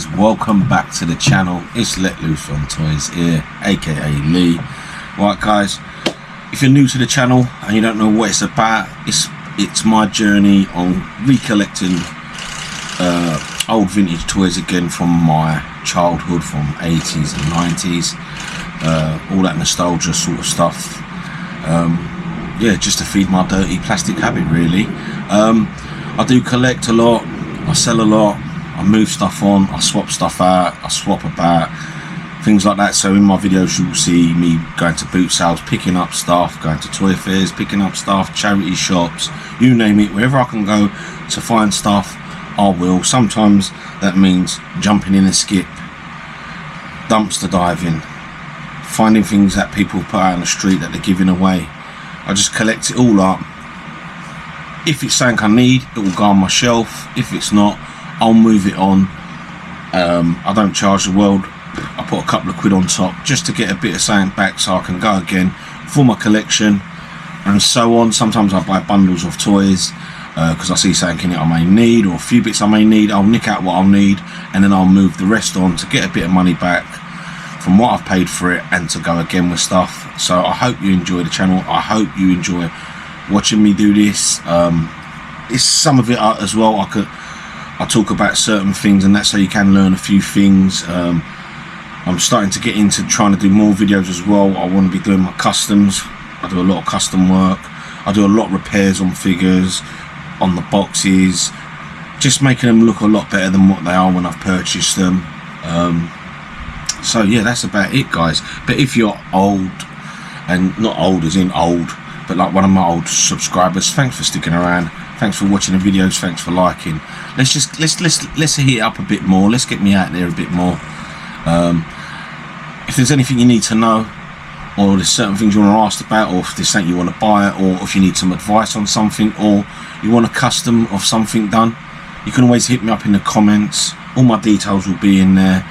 guys, welcome back to the channel. It's Letlooseontoys here, aka Lee. Right guys, if you're new to the channel and you don't know what it's about, it's my journey on recollecting old vintage toys again from my childhood, from 80s and 90s, all that nostalgia sort of stuff. Yeah, just to feed my dirty plastic habit really. I do collect a lot, I sell a lot, I move stuff on, I swap stuff out, I swap about, things like that. So in my videos you'll see me going to boot sales, picking up stuff, going to toy fairs, picking up stuff, charity shops, you name it. Wherever I can go to find stuff, I will. Sometimes that means jumping in a skip, dumpster diving, finding things that people put out on the street that they're giving away. I just collect it all up. If it's something I need, it will go on my shelf. If it's not, I'll move it on. I don't charge the world. I put a couple of quid on top just to get a bit of something back so I can go again for my collection and so on. Sometimes I buy bundles of toys because I see something in it I may need, or a few bits I may need. I'll nick out what I'll need and then I'll move the rest on to get a bit of money back from what I've paid for it and to go again with stuff. So I hope you enjoy the channel. I hope you enjoy watching me do this. It's some of it as well. I talk about certain things and that's so you can learn a few things. I'm starting to get into trying to do more videos as well. I want to be doing my customs. I do a lot of custom work. I do a lot of repairs on figures, on the boxes, just making them look a lot better than what they are when I've purchased them. So yeah, that's about it guys. But if you're old, and not old as in old, but like one of my old subscribers, thanks for sticking around, thanks for watching the videos, thanks for liking. Let's heat it up a bit more, let's get me out there a bit more. If there's anything you need to know, or there's certain things you want to ask about, or if there's something you want to buy, or if you need some advice on something, or you want a custom of something done, you can always hit me up in the comments. All my details will be in there.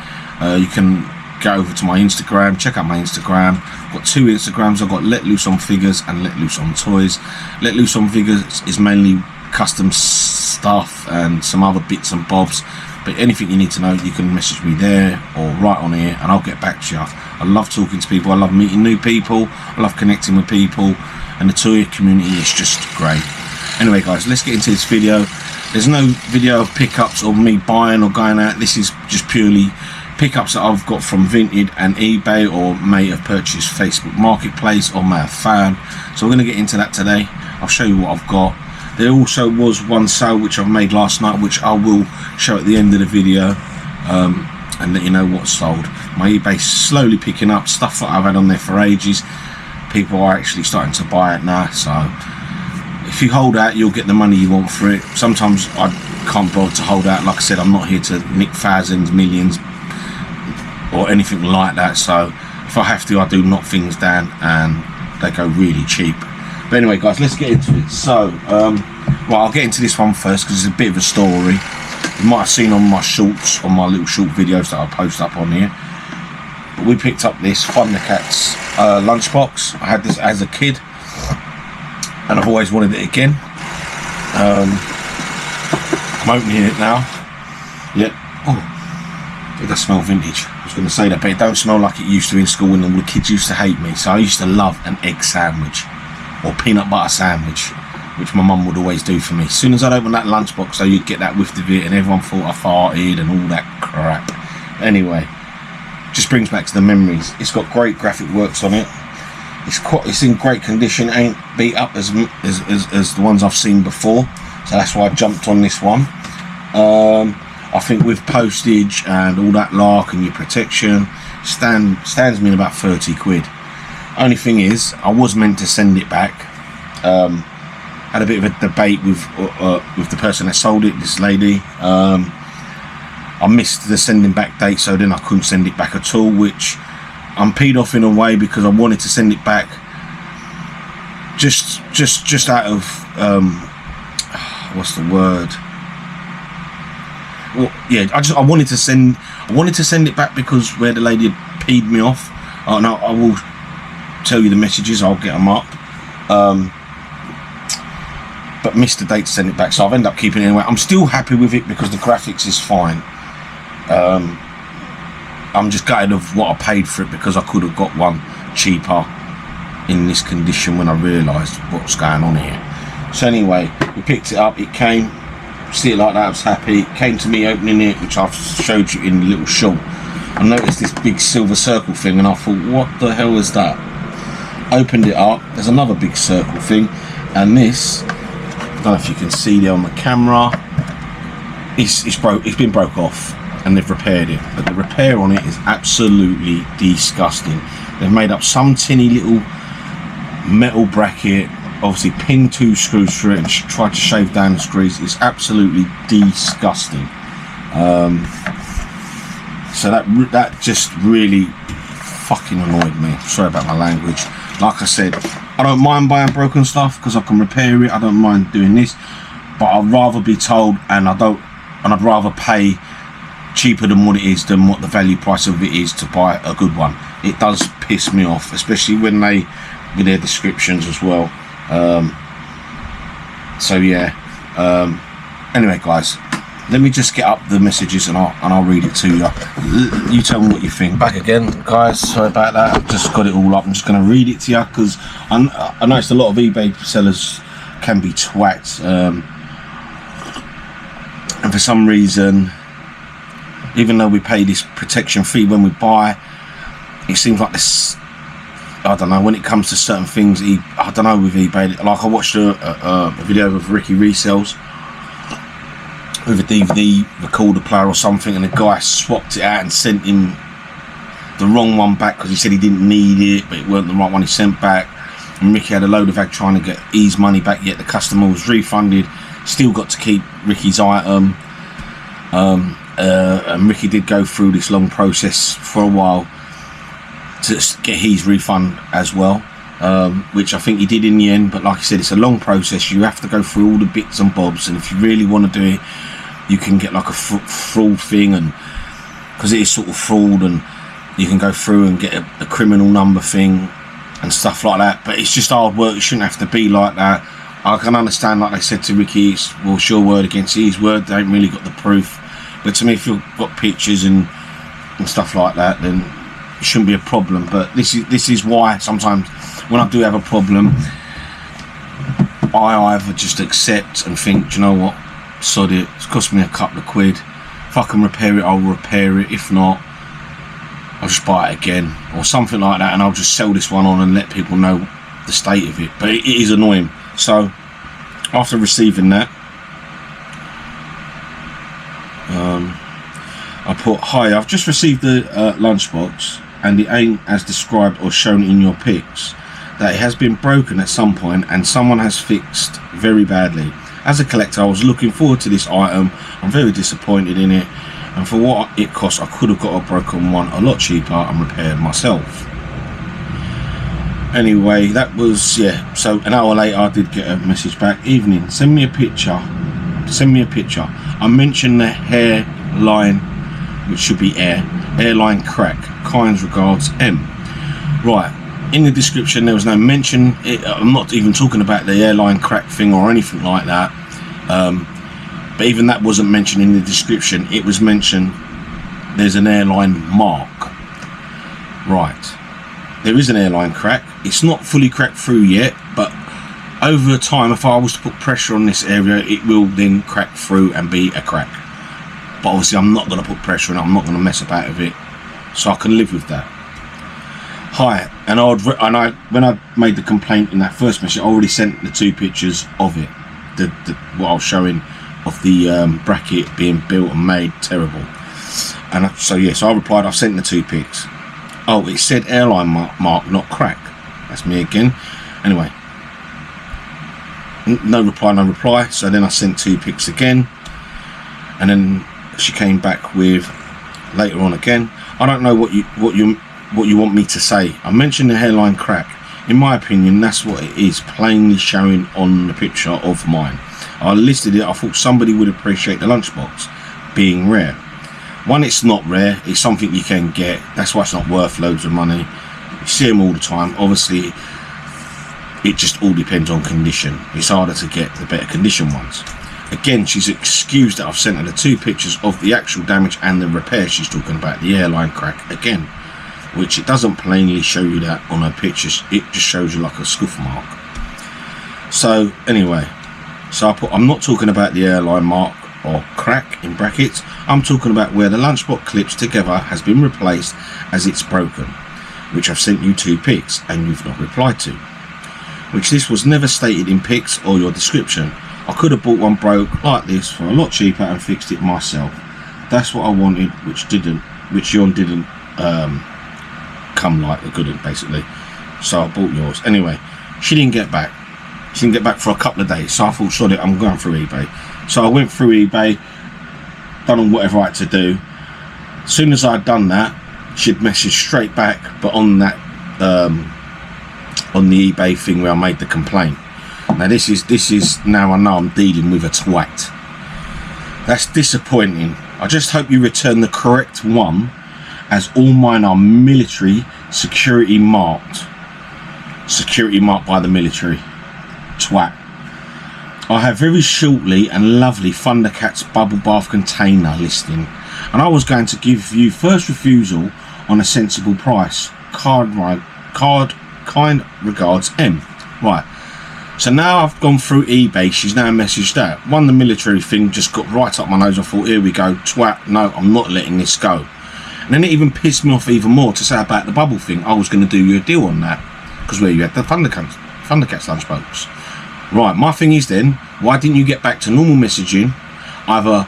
You can go over to my Instagram, check out my Instagram. I've got two Instagrams. I've got Let Loose on Figures and Let Loose on Toys. Let Loose on Figures is mainly custom stuff and some other bits and bobs, but anything you need to know you can message me there or right on here and I'll get back to you. I love talking to people, I love meeting new people, I love connecting with people, and the toy community is just great. Anyway guys, let's get into this video. There's no video of pickups or me buying or going out. This is just purely pickups that I've got from Vinted and eBay, or may have purchased Facebook Marketplace, or may have found. So we're going to get into that today. I'll show you what I've got. There also was one sale which I've made last night, which I will show at the end of the video, and let you know what's sold. My eBay's slowly picking up, stuff that I've had on there for ages. People are actually starting to buy it now, so if you hold out you'll get the money you want for it. Sometimes I can't bother to hold out. Like I said, I'm not here to nick thousands, millions or anything like that, so if I have to I do knock things down and they go really cheap. But anyway guys, let's get into it. So well, I'll get into this one first because it's a bit of a story. You might have seen on my shorts, on my little short videos that I post up on here, but we picked up this Thundercats lunchbox. I had this as a kid and I've always wanted it again. I'm opening it now. Yeah. Oh, it does smell vintage. I was going to say that, but it don't smell like it used to in school when all the kids used to hate me. So I used to love an egg sandwich or peanut butter sandwich, which my mum would always do for me. As soon as I'd open that lunchbox though, you'd get that whiff of it and everyone thought I farted and all that crap. Anyway, just brings back to the memories. It's got great graphic works on it. It's in great condition, ain't beat up as the ones I've seen before, so that's why I jumped on this one. I think with postage and all that lark and your protection, stands me in about 30 quid. Only thing is, I was meant to send it back. Had a bit of a debate with the person that sold it, this lady. I missed the sending back date, so then I couldn't send it back at all, which I'm peed off in a way because I wanted to send it back just out of what's the word? Well, yeah, I wanted to send it back because where the lady had peed me off. No, I will tell you the messages, I'll get them up. But missed the date to send it back, so I've ended up keeping it anyway. I'm still happy with it because the graphics is fine. I'm just gutted of what I paid for it, because I could have got one cheaper in this condition when I realised what's going on here. So anyway, we picked it up, it came, see it like that, I was happy. It came to me opening it, which I've showed you in the little short. I noticed this big silver circle thing and I thought, what the hell is that? Opened it up, there's another big circle thing, and this, I don't know if you can see there on the camera, it's been broke off and they've repaired it, but the repair on it is absolutely disgusting. They've made up some tinny little metal bracket, obviously pinned 2 screws through it and tried to shave down the screws. It's absolutely disgusting. So that just really fucking annoyed me. Sorry about my language. Like I said, I don't mind buying broken stuff because I can repair it. I don't mind doing this, but I'd rather be told, and I'd rather pay cheaper than what it is, than what the value price of it is to buy a good one. It does piss me off, especially when they, with their descriptions as well. So yeah. Anyway, guys, let me just get up the messages and I'll read it to you. You tell me what you think. Back again, guys. Sorry about that. I've just got it all up. I'm just going to read it to you because I noticed a lot of eBay sellers can be twats, and for some reason, even though we pay this protection fee when we buy, it seems like this, I don't know, when it comes to certain things, I don't know, with eBay, like I watched a video of Ricky Resells with a DVD recorder player or something, and the guy swapped it out and sent him the wrong one back because he said he didn't need it, but it weren't the right one he sent back, and Ricky had a load of ag trying to get his money back, yet the customer was refunded, still got to keep Ricky's item. And Ricky did go through this long process for a while to get his refund as well, which I think he did in the end. But like I said, it's a long process. You have to go through all the bits and bobs, and if you really want to do it, you can get like a fraud thing, and because it is sort of fraud, and you can go through and get a criminal number thing and stuff like that. But it's just hard work. It shouldn't have to be like that. I can understand, like they said to Ricky, it's, well, your word against his word. They ain't really got the proof. But to me, if you've got pictures and stuff like that, then it shouldn't be a problem. But this is why sometimes when I do have a problem, I either just accept and think, do you know what, sod it, it's cost me a couple of quid. If I can repair it, I'll repair it. If not, I'll just buy it again or something like that, and I'll just sell this one on and let people know the state of it. But it is annoying. So after receiving that, I put, hi, I've just received the lunchbox, and it ain't as described or shown in your pics. That it has been broken at some point and someone has fixed very badly. As a collector, I was looking forward to this item. I'm very disappointed in it, and for what it cost, I could have got a broken one a lot cheaper and repaired myself. Anyway, that was, yeah, so an hour later I did get a message back. Evening, send me a picture. I mentioned the hairline, which should be airline crack. Kind regards, M. Right, in the description there was no mention. I'm not even talking about the airline crack thing or anything like that, but even that wasn't mentioned in the description. It was mentioned there's an airline mark. Right, there is an airline crack. It's not fully cracked through yet, but over time, if I was to put pressure on this area, it will then crack through and be a crack. But obviously I'm not going to put pressure on it, I'm not going to mess about with it, so I can live with that. Hi, and when I made the complaint in that first message, I already sent the 2 pictures of it, what I was showing of the bracket being built and made terrible. And so I replied, I've sent the 2 pics. Oh, it said airline mark, not crack. That's me again. Anyway, no reply. So then I sent 2 pics again, and then she came back with later on again. I don't know what you want me to say. I mentioned the hairline crack. In my opinion, that's what it is, plainly showing on the picture of mine. I listed it. I thought somebody would appreciate the lunchbox being rare. One, it's not rare. It's something you can get. That's why it's not worth loads of money. You see them all the time. Obviously, it just all depends on condition. It's harder to get the better condition ones. Again, she's excused that I've sent her the 2 pictures of the actual damage and the repair she's talking about, the airline crack again, which it doesn't plainly show you that on her pictures, it just shows you like a scuff mark. So anyway, so I put, I'm not talking about the airline mark or crack in brackets, I'm talking about where the lunchbox clips together has been replaced as it's broken, which I've sent you 2 pics and you've not replied to, which this was never stated in pics or your description. I could have bought one broke like this for a lot cheaper and fixed it myself. That's what I wanted, which Yon didn't come like it couldn't, basically. So I bought yours. Anyway, she didn't get back. She didn't get back for a couple of days. So I thought, sod it, I'm going through eBay. So I went through eBay, done whatever I had to do. As soon as I'd done that, she'd message straight back, but on that on the eBay thing where I made the complaint. Now this is now I know I'm dealing with a twat. That's disappointing. I just hope you return the correct one, as all mine are military security marked by the military. Twat. I have very shortly and lovely Thundercats bubble bath container listing, and I was going to give you first refusal on a sensible price. Kind regards, M. Right. So now I've gone through eBay, she's now messaged that. One, the military thing just got right up my nose. I thought, here we go, twat, no, I'm not letting this go. And then it even pissed me off even more to say about the bubble thing. I was going to do you a deal on that, because where you had the Thundercats lunchbox. Right, my thing is then, why didn't you get back to normal messaging, either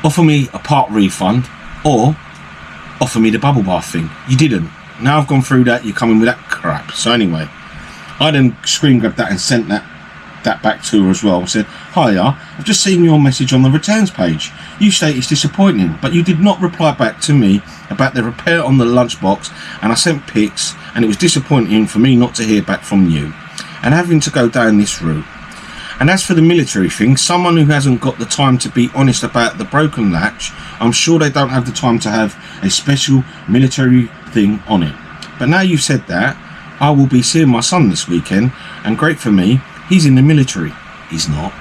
offer me a part refund or offer me the bubble bath thing? You didn't. Now I've gone through that, you're coming with that crap. So anyway, I then screen grabbed that and sent that back to her as well. I said, hiya, I've just seen your message on the returns page. You state it's disappointing, but you did not reply back to me about the repair on the lunchbox, and I sent pics, and it was disappointing for me not to hear back from you and having to go down this route. And as for the military thing, someone who hasn't got the time to be honest about the broken latch, I'm sure they don't have the time to have a special military thing on it. But now you've said that, I will be seeing my son this weekend, and great for me, he's in the military. He's not.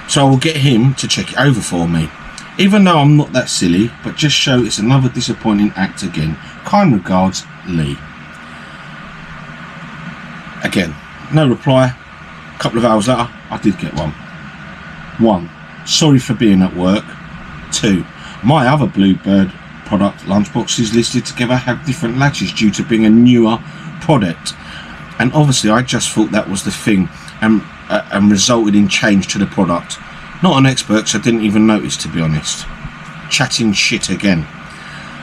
So I will get him to check it over for me. Even though I'm not that silly, but just show it's another disappointing act again. Kind regards, Lee. Again, no reply. A couple of hours later, I did get one. 1. Sorry for being at work. 2. My other Bluebird product lunchboxes listed together have different latches due to being a newer product, and obviously I just thought that was the thing, and resulted in change to the product. Not an expert, so I didn't even notice, to be honest. Chatting shit again.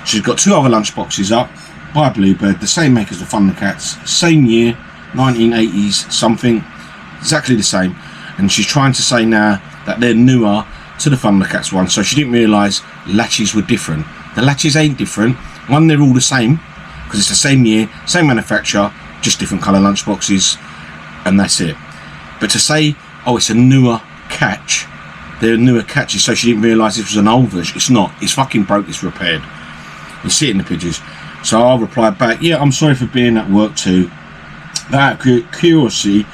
She's got 2 other lunchboxes up by Bluebird, the same make as the Thundercats, same year, 1980s something, exactly the same, and she's trying to say now that they're newer to the Thundercats one, so she didn't realise latches were different. The latches ain't different. One, they're all the same, because it's the same year, same manufacturer, just different colour lunchboxes, and that's it. But to say, oh, it's a newer catch, they're newer catches, so she didn't realise this was an old version. It's not. It's fucking broke, it's repaired. You see it in the pictures. So I'll reply back, yeah, I'm sorry for being at work too. Out of courtesy,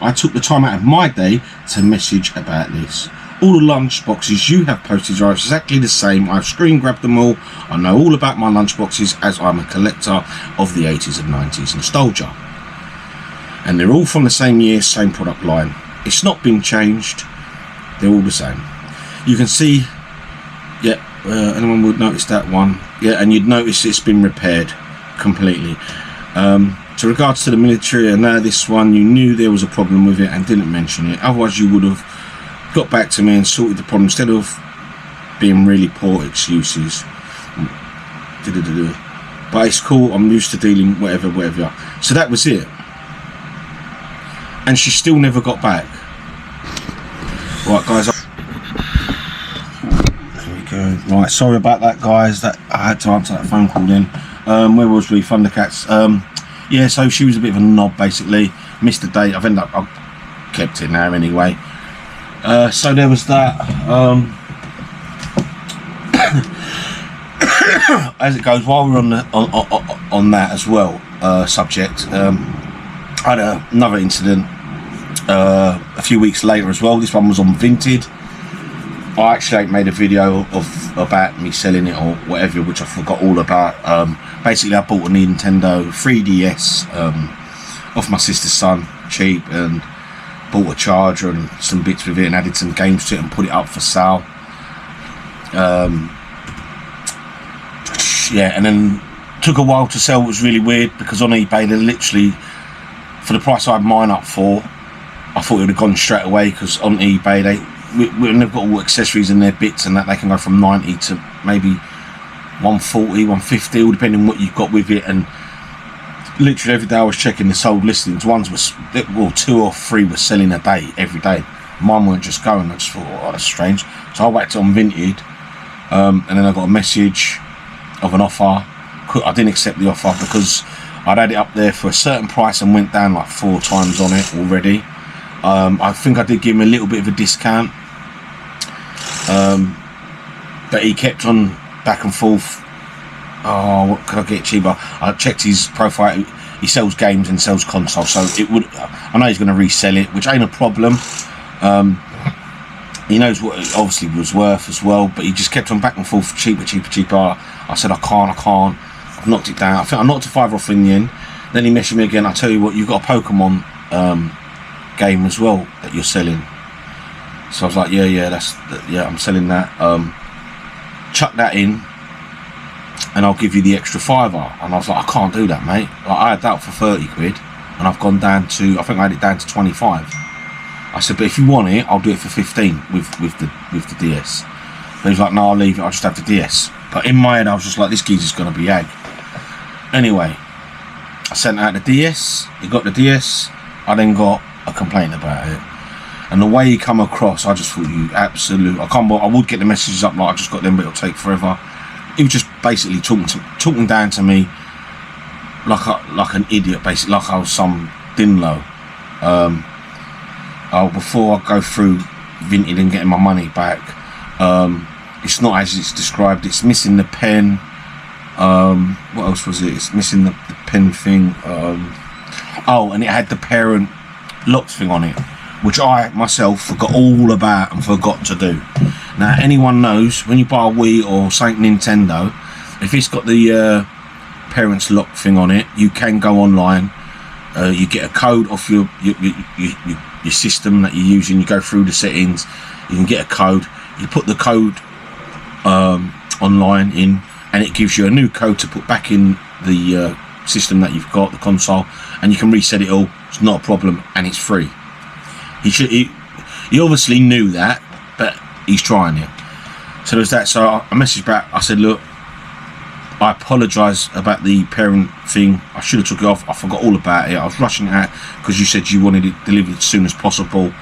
I took the time out of my day to message about this. All the lunchboxes you have posted are exactly the same. I've screen grabbed them all. I know all about my lunchboxes, as I'm a collector of the 80s and 90s nostalgia. And they're all from the same year, same product line. It's not been changed. They're all the same. You can see, yeah, anyone would notice that one. Yeah, and you'd notice it's been repaired completely. To regards to the military, and now this one, you knew there was a problem with it and didn't mention it. Otherwise you would have got back to me and sorted the problem instead of being really poor excuses. But it's cool, I'm used to dealing whatever. So that was it. And she still never got back. Right guys, there we go. Right, sorry about that guys, that I had to answer that phone call then. Where was we? Thundercats. Yeah, so she was a bit of a knob basically. Missed the date. I've kept it now anyway. So there was that. As it goes, while we're on that as well subject, I had another incident a few weeks later as well. This one was on Vinted. I actually made a video about me selling it or whatever, which I forgot all about. Basically, I bought a Nintendo 3DS off my sister's son, cheap, and bought a charger and some bits with it and added some games to it and put it up for sale. Yeah, and then took a while to sell. It was really weird because on eBay they literally, for the price I had mine up for, I thought it would have gone straight away, because on eBay when they've got all accessories and their bits and that, they can go from 90 to maybe 140, 150, all depending on what you've got with it. And literally every day I was checking the sold listings. Ones were, well, 2 or 3 were selling a day, every day. Mine weren't just going. I just thought, oh, that's strange. So I whacked it on Vinted, and then I got a message of an offer. I didn't accept the offer because I'd had it up there for a certain price and went down like 4 times on it already. I think I did give him a little bit of a discount, but he kept on back and forth. Oh, what could I get cheaper? I checked his profile. He sells games and sells consoles, so it would. I know he's going to resell it, which ain't a problem. He knows what it obviously was worth as well, but he just kept on back and forth, cheaper. I said I can't. I've knocked it down. I think I knocked a £5 off in the end. Then he messaged me again. I tell you what, you've got a Pokemon game as well that you're selling. So I was like, yeah, I'm selling that. Chuck that in, and I'll give you the extra £5. And I was like, I can't do that, mate. Like, I had that for 30 quid, and I've gone down to, I think I had it down to 25. I said, but if you want it, I'll do it for 15 with the DS. But he was like, no, I'll leave it. I'll just have the DS. But in my head, I was just like, this geezer's gonna be ag. Anyway, I sent out the DS. He got the DS. I then got a complaint about it, and the way he come across, I just thought, you absolute. I would get the messages up like I just got them, but it'll take forever. He was just basically talking down to me like an idiot, basically, like I was some dinlo. Before I go through Vinted and getting my money back, it's not as it's described. It's missing the pen. What else was it? It's missing the pen thing. Oh, and it had the parent lock thing on it, which I myself forgot all about and forgot to do. Now, anyone knows, when you buy a Wii or something Nintendo, if it's got the parents lock thing on it, you can go online. You get a code off your system that you're using. You go through the settings, you can get a code. You put the code online in, and it gives you a new code to put back in the system that you've got, the console, and you can reset it all. It's not a problem, and it's free. He obviously knew that, but he's trying it. So there's that. So I messaged back. I said, look, I apologise about the parent thing. I should have took it off. I forgot all about it. I was rushing it out because you said you wanted it delivered as soon as possible,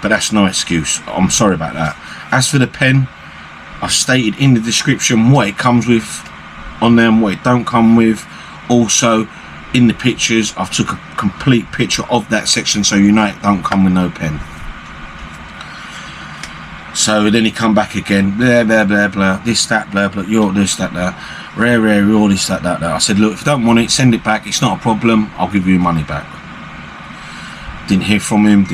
but that's no excuse. I'm sorry about that. As for the pen, I stated in the description what it comes with on there and what it don't come with. Also, in the pictures, I've took a complete picture of that section, so you know it don't come with no pen. So then he come back again, blah blah blah blah, this that blah blah, you're this that that, rare, all this that that that. I said, look, if you don't want it, send it back. It's not a problem. I'll give you your money back. Didn't hear from him.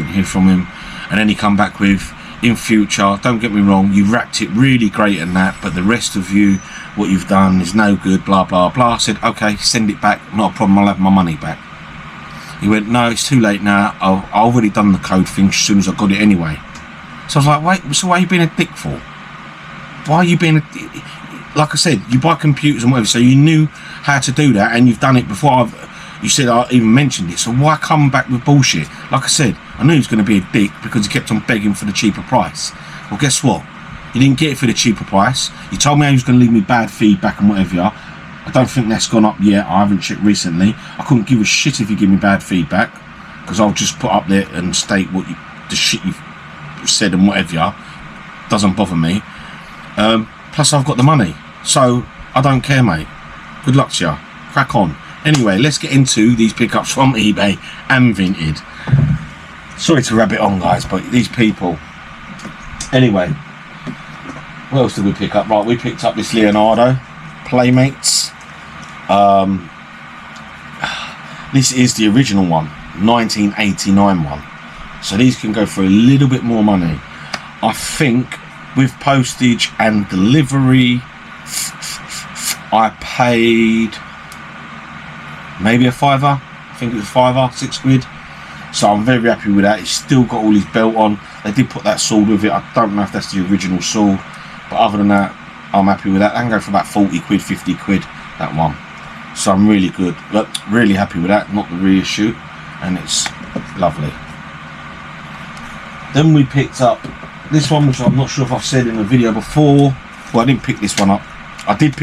And then he come back with, in future, don't get me wrong, you wrapped it really great and that, but the rest of you, what you've done is no good, blah blah blah. I said, okay, send it back, not a problem, I'll have my money back. He went, no, it's too late now. I've already done the code thing as soon as I got it anyway. So I was like, wait, so why are you being a dick for? Why are you being a dick? Like I said, you buy computers and whatever, so you knew how to do that, and you've done it before. You said I even mentioned it, so why come back with bullshit? Like I said, I knew he was going to be a dick because he kept on begging for the cheaper price. Well, guess what? You didn't get it for the cheaper price. You told me he was going to leave me bad feedback and whatever. I don't think that's gone up yet. I haven't checked recently. I couldn't give a shit if you give me bad feedback, because I'll just put up there and state what the shit you've said and whatever. Doesn't bother me. Plus I've got the money, so I don't care, mate. Good luck to you. Crack on. Anyway, let's get into these pickups from eBay and Vinted. Sorry to rabbit on, guys, but these people. Anyway, what else did we pick up? Right, we picked up this Leonardo Playmates. This is the original one, 1989 one. so these can go for a little bit more money. I think with postage and delivery I paid maybe a £5. I think it was £5, £6. So I'm very happy with that. It's still got all his belt on. They did put that sword with it. I don't know if that's the original sword, but other than that, I'm happy with that. That can go for about 40 quid, 50 quid, that one. So I'm really good, but really happy with that. Not the reissue, and it's lovely. Then we picked up this one, which I'm not sure if I've said in the video before. Well, I didn't pick this one up. Did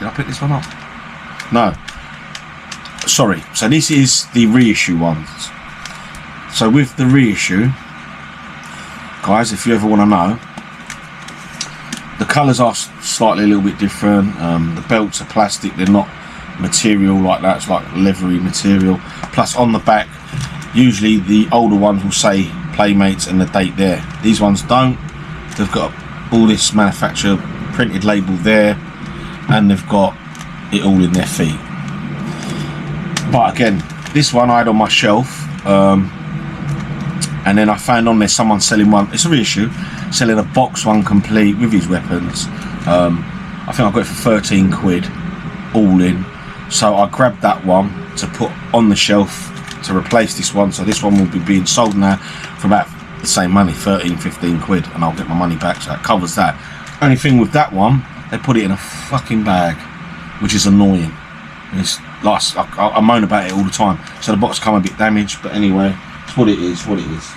I pick this one up? No. Sorry. So this is the reissue ones. So with the reissue, guys, if you ever want to know, the colours are slightly a little bit different. The belts are plastic. They're not material like that. It's like leathery material. Plus on the back, usually the older ones will say Playmates and the date there. These ones don't. They've got all this manufacturer printed label there, and they've got it all in their feet. But again, this one I had on my shelf, and then I found on there someone selling one. It's a reissue, selling a box one complete with his weapons. I think I got it for 13 quid all in. So I grabbed that one to put on the shelf to replace this one. So this one will be being sold now for about the same money, 13, 15 quid, and I'll get my money back. So that covers that. Only thing with that one, they put it in a fucking bag, which is annoying. It's like, I moan about it all the time. So the box come a bit damaged, but anyway, it's what it is, what it is.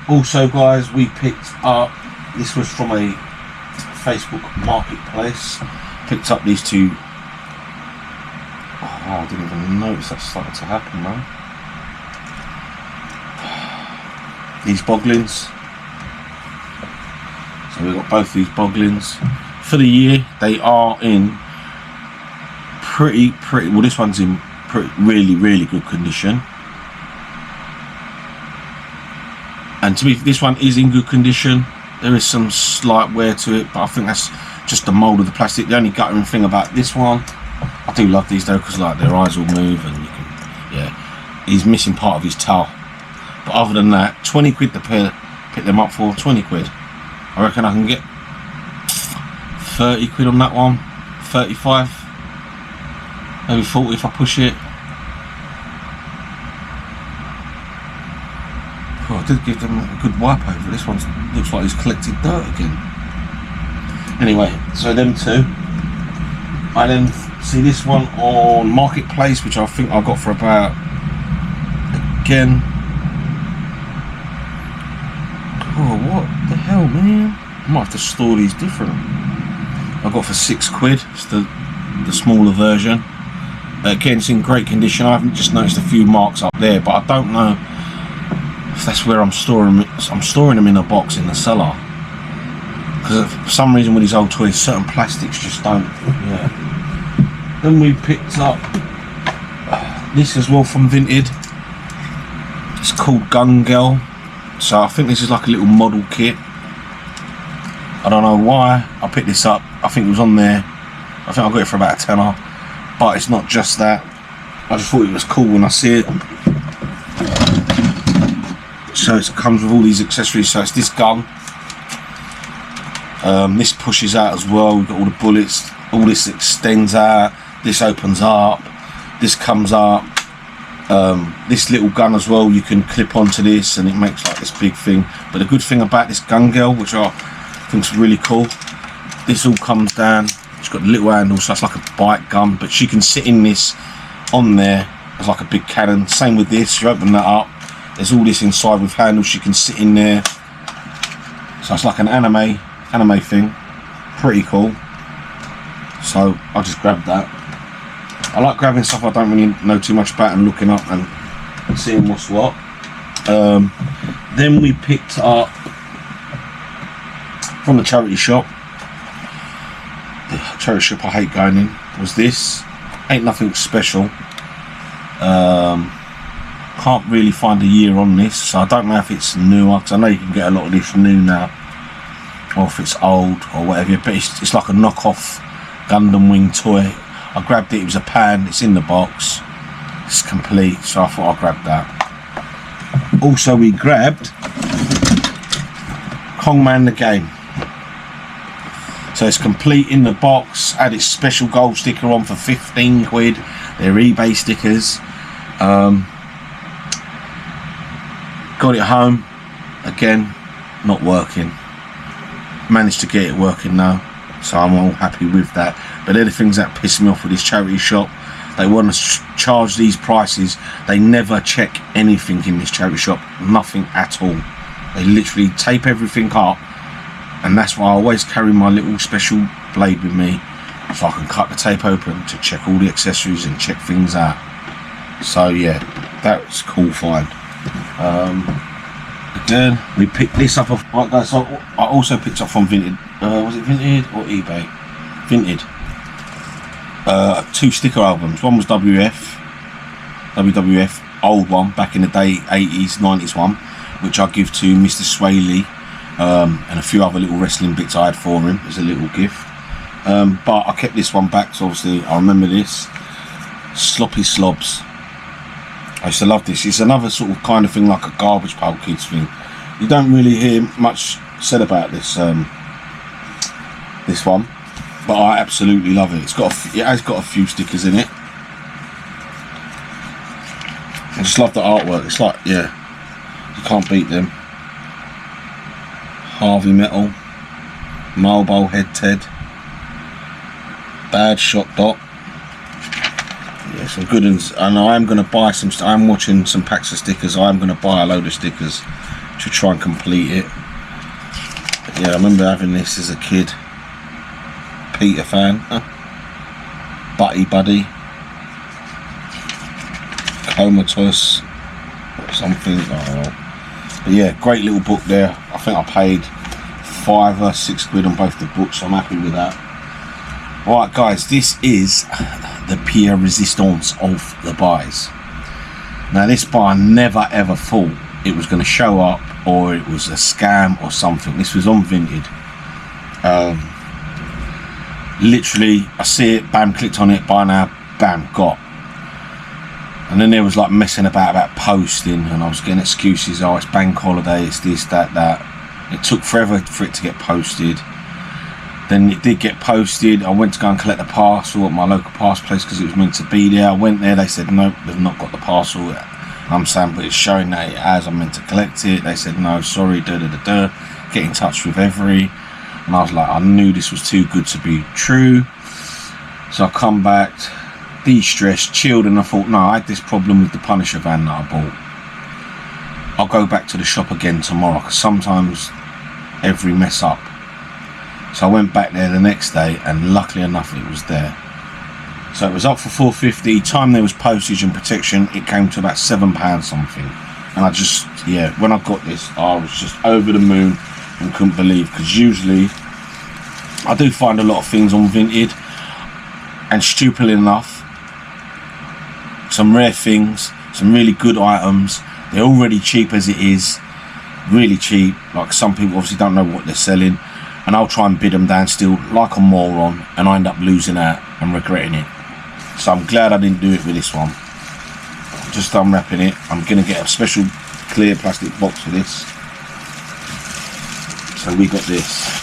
Also, guys, we picked up, this was from a Facebook marketplace, picked up these two. Oh, I didn't even notice that started to happen, man. These boglins. So we've got both these boglins. For the year, they are in pretty, well, this one's in really good condition. And to me, this one is in good condition. There is some slight wear to it, but I think that's just the mould of the plastic. The only guttering thing about this one, I do love these though, because like their eyes will move, and you can, yeah, he's missing part of his tail. But other than that, 20 quid to pick them up for, 20 quid. I reckon I can get 30 quid on that one, 35, maybe 40 if I push it. Oh, I did give them a good wipe over. This one looks like he's collected dirt again. Anyway, so them two. I then see this one on Marketplace, which I think I got for about, again, oh, what the hell, man? I might have to store these different. I got for 6 quid. It's the smaller version. Again, it's in great condition. I haven't just noticed a few marks up there, but I don't know if that's where I'm storing them. I'm storing them in a box in the cellar, because for some reason with these old toys, certain plastics just don't. Yeah. Then we picked up this as well from Vinted. It's called Gun Girl. So I think this is like a little model kit. I don't know why I picked this up. I think it was on there. I think I got it for about a tenner. But it's not just that. I just thought it was cool when I see it. So it comes with all these accessories. So it's this gun. This pushes out as well. We've got all the bullets. All this extends out. This opens up. This comes up. This little gun as well, you can clip onto this and it makes like this big thing. But the good thing about this Gun Girl, which I think is really cool, this all comes down. It's got the little handle, so it's like a bite gun, but she can sit in this on there as like a big cannon. Same with this, you open that up, there's all this inside with handles, she can sit in there. So it's like an anime thing. Pretty cool. So I just grabbed that. I like grabbing stuff I don't really know too much about and looking up and seeing what's what. Then we picked up from the charity shop. The charity shop I hate going in was this. Ain't nothing special. Can't really find a year on this, so I don't know if it's newer, because I know you can get a lot of this new now, or if it's old or whatever. But it's like a knockoff Gundam Wing toy. I grabbed it, it was a pan, it's in the box, it's complete, so I thought I'd grab that. Also we grabbed Kongman the game. So it's complete in the box, had its special gold sticker on for 15 quid. They're eBay stickers. Got it home, again, not working. Managed to get it working now, so I'm all happy with that. But they're the things that piss me off with this charity shop. They want to charge these prices. They never check anything in this charity shop, nothing at all. They literally tape everything up, and that's why I always carry my little special blade with me, so I can cut the tape open to check all the accessories and check things out. So yeah, that's cool find. Then we picked this up off, right guys, so I also picked up from Vinted. Was it Vinted or eBay? Vinted. 2 sticker albums. One was WWF, old one, back in the day, 80s, 90s one, which I give to Mr. Swaley, and a few other little wrestling bits I had for him as a little gift. But I kept this one back, so obviously I remember this. Sloppy Slobs. I used to love this. It's another sort of kind of thing, like a Garbage Pail Kids thing. You don't really hear much said about this this one, but I absolutely love it. It has got a few stickers in it. I just love the artwork. It's like, yeah, you can't beat them. Harvey Metal, Marlboro Head Ted, Bad Shot Dot. Yeah, some good ones. And I am going to buy some. I'm watching some packs of stickers. I am going to buy a load of stickers to try and complete it. But yeah, I remember having this as a kid. Peter fan, Buddy Buddy, Comatose, or something. I don't know. But yeah, great little book there. I think I paid 5 or 6 quid on both the books, so I'm happy with that. Right guys, this is the Pierre Resistance of the buys. Now this buy I never ever thought it was going to show up, or it was a scam or something. This was on Vinted. Literally, I see it, bam, clicked on it, buy now, bam, got. And then there was like messing about posting, and I was getting excuses. Oh, it's bank holiday, it's this, that. It took forever for it to get posted. Then it did get posted. I went to go and collect the parcel at my local parcel place because it was meant to be there. I went there, they said no, they've not got the parcel. I'm saying, but it's showing that it has, I'm meant to collect it. They said no, sorry, get in touch with Every. And I was like, I knew this was too good to be true. So I come back, de-stressed, chilled, and I thought, no, I had this problem with the Punisher van that I bought. I'll go back to the shop again tomorrow, because sometimes Every mess up. So I went back there the next day, and luckily enough it was there. So it was up for £4.50. Time there was postage and protection, it came to about £7 something. And I just, yeah, when I got this, I was just over the moon and couldn't believe, because usually I do find a lot of things on Vinted, and stupidly enough, some rare things, some really good items, they're already cheap as it is, really cheap. Like, some people obviously don't know what they're selling, and I'll try and bid them down still like a moron, and I end up losing out and regretting it. So I'm glad I didn't do it with this one. Just unwrapping it. I'm going to get a special clear plastic box for this. So we got this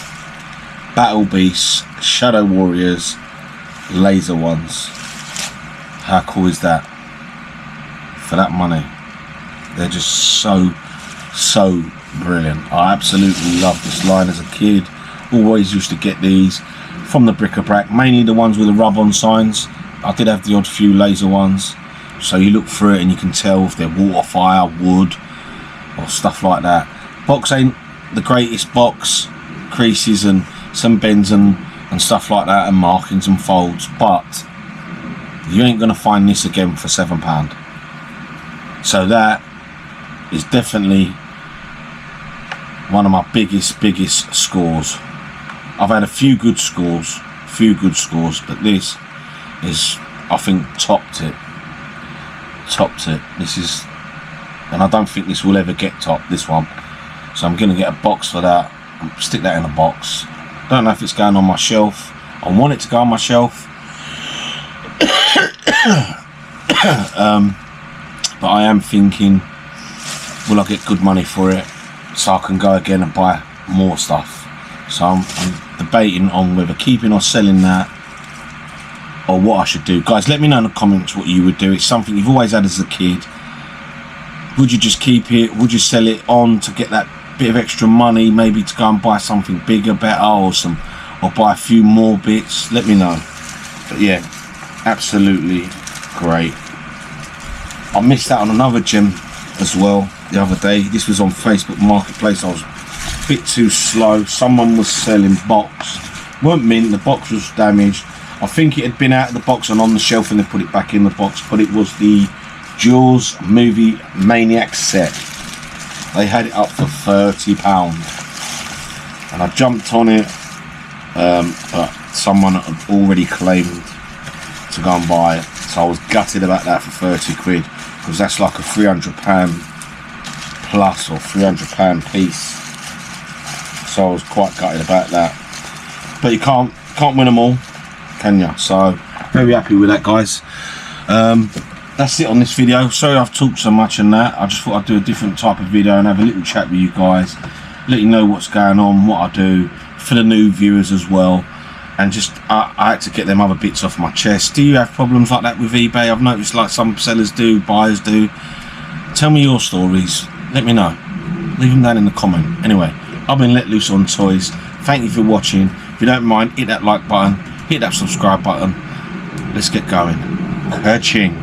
Battle Beasts, Shadow Warriors, laser ones. How cool is that? For that money, they're just so brilliant. I absolutely loved this line as a kid. Always used to get these from the bric-a-brac, mainly the ones with the rub-on signs. I did have the odd few laser ones, so you look through it and you can tell if they're water, fire, wood, or stuff like that. Box ain't the greatest box, creases and some bends and stuff like that, and markings and folds, but you ain't gonna find this again for £7. So that is definitely one of my biggest scores. I've had a few good scores, but this is, I think, topped it. This is, and I don't think this will ever get topped, this one. So I'm gonna get a box for that, stick that in a box. Don't know if it's going on my shelf. I want it to go on my shelf. But I am thinking will I get good money for it so I can go again and buy more stuff. So I'm debating on whether keeping or selling that, or what I should do. Guys, let me know in the comments what you would do. It's something you've always had as a kid. Would you just keep it? Would you sell it on to get that bit of extra money, maybe to go and buy something bigger, better, or buy a few more bits? Let me know. But yeah, absolutely great. I missed out on another gem as well the other day. This was on Facebook Marketplace. I was a bit too slow. Someone was selling box, weren't mint, the box was damaged. I think it had been out of the box and on the shelf and they put it back in the box, but it was the Jaws movie Maniac set. They had it up for £30 and I jumped on it, but someone had already claimed to go and buy it, so I was gutted about that for 30 quid, because that's like a £300 plus or £300 piece, so I was quite gutted about that. But you can't win them all, can you? So very happy with that, guys. That's it on this video. Sorry I've talked so much on that. I just thought I'd do a different type of video and have a little chat with you guys, let you know what's going on, what I do, for the new viewers as well. And just I had to get them other bits off my chest. Do you have problems like that with eBay? I've noticed like some sellers do, buyers do. Tell me your stories, let me know, leave them down in the comment. Anyway, I've been Let Loose on Toys. Thank you for watching. If you don't mind, hit that like button, hit that subscribe button. Let's get going. Ka-ching.